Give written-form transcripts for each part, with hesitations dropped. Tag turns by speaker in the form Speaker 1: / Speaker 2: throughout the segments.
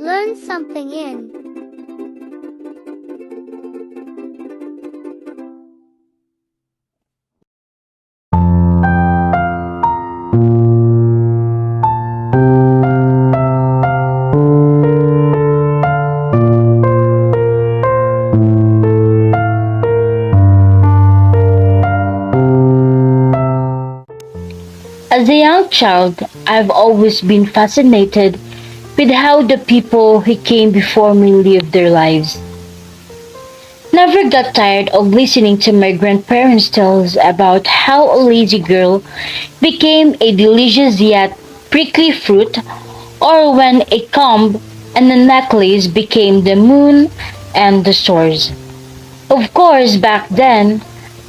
Speaker 1: learn something in.
Speaker 2: As a young child, I've always been fascinated with how the people who came before me lived their lives. Never got tired of listening to my grandparents' tales about how a lazy girl became a delicious yet prickly fruit, or when a comb and a necklace became the moon and the stars. Of course, back then,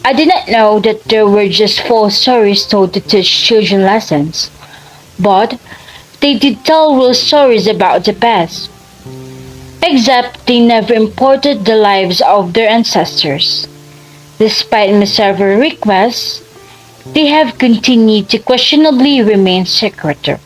Speaker 2: I did not know that there were just false stories told to teach children lessons. But they did tell real stories about the past, except they never imported the lives of their ancestors. Despite my several requests, they have continued to questionably remain secretive.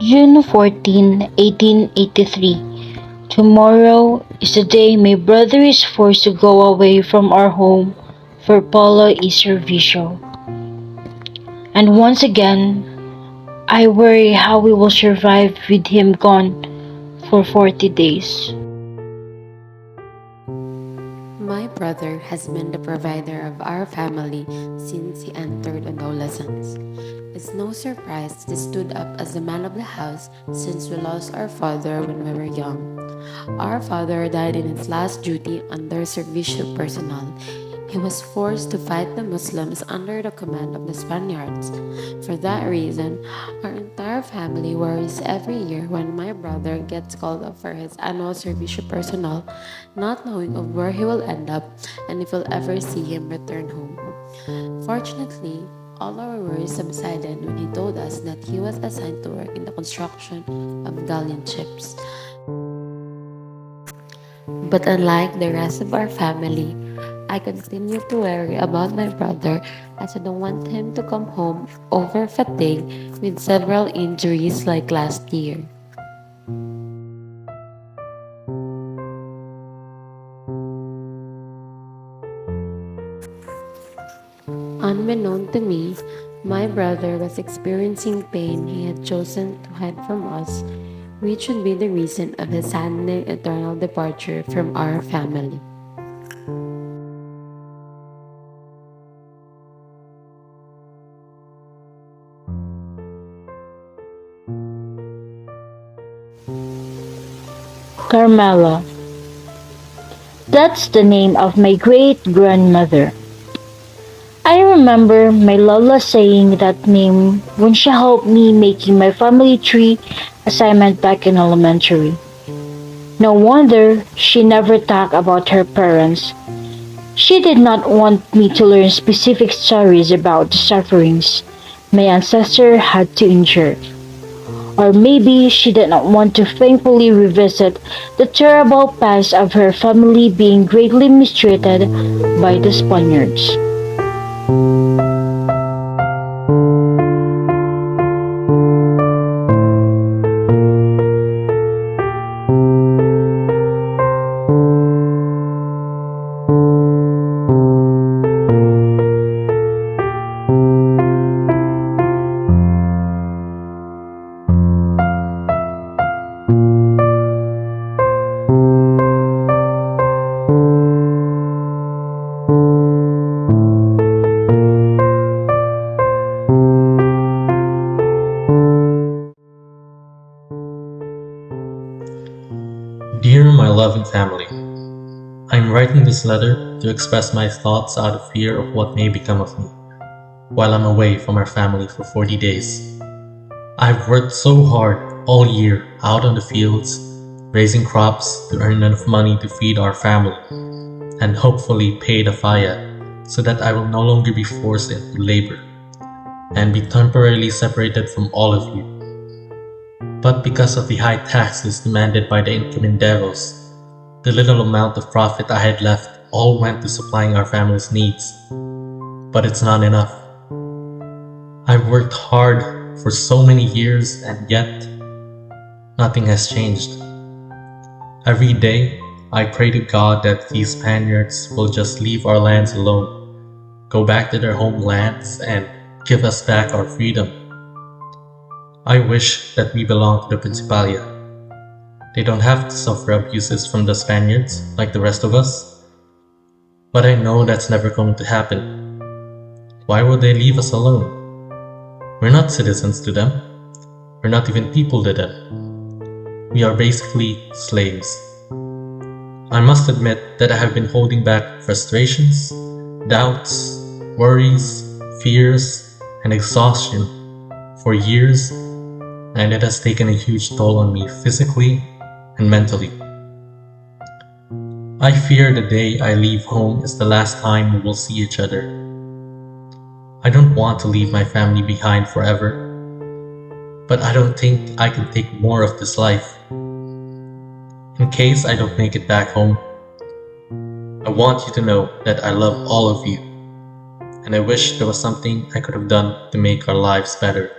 Speaker 2: June 14, 1883. Tomorrow is the day my brother is forced to go away from our home for Polo y Servicio. And once again, I worry how we will survive with him gone for 40 days.
Speaker 3: My brother has been the provider of our family since he entered adolescence. It's no surprise that he stood up as the man of the house since we lost our father when we were young. Our father died in his last duty under servicio personnel. He was forced to fight the Muslims under the command of the Spaniards. For that reason, our entire family worries every year when my brother gets called up for his annual servicio personnel, not knowing of where he will end up and if we'll ever see him return home. Fortunately, all our worries subsided when he told us that he was assigned to work in the construction of galleon ships. But unlike the rest of our family, I continue to worry about my brother as I don't want him to come home over fatigue with several injuries like last year. Unbeknown to me, my brother was experiencing pain he had chosen to hide from us, which would be the reason of his saddening eternal departure from our family.
Speaker 2: Carmela. That's the name of my great grandmother. I remember my Lola saying that name when she helped me making my family tree assignment back in elementary. No wonder she never talked about her parents. She did not want me to learn specific stories about the sufferings my ancestor had to endure. Or maybe she did not want to painfully revisit the terrible past of her family being greatly mistreated by the Spaniards.
Speaker 4: Dear my loving family, I'm writing this letter to express my thoughts out of fear of what may become of me while I'm away from our family for 40 days. I've worked so hard all year out on the fields, raising crops to earn enough money to feed our family, and hopefully pay the faya so that I will no longer be forced into labor and be temporarily separated from all of you. But because of the high taxes demanded by the encomenderos, the little amount of profit I had left all went to supplying our family's needs. But it's not enough. I've worked hard for so many years and yet nothing has changed. Every day, I pray to God that these Spaniards will just leave our lands alone, go back to their homelands, and give us back our freedom. I wish that we belong to the Principalia. They don't have to suffer abuses from the Spaniards like the rest of us. But I know that's never going to happen. Why would they leave us alone? We're not citizens to them. We're not even people to them. We are basically slaves. I must admit that I have been holding back frustrations, doubts, worries, fears, and exhaustion for years, and it has taken a huge toll on me physically and mentally. I fear the day I leave home is the last time we will see each other. I don't want to leave my family behind forever, but I don't think I can take more of this life. In case I don't make it back home, I want you to know that I love all of you, and I wish there was something I could have done to make our lives better.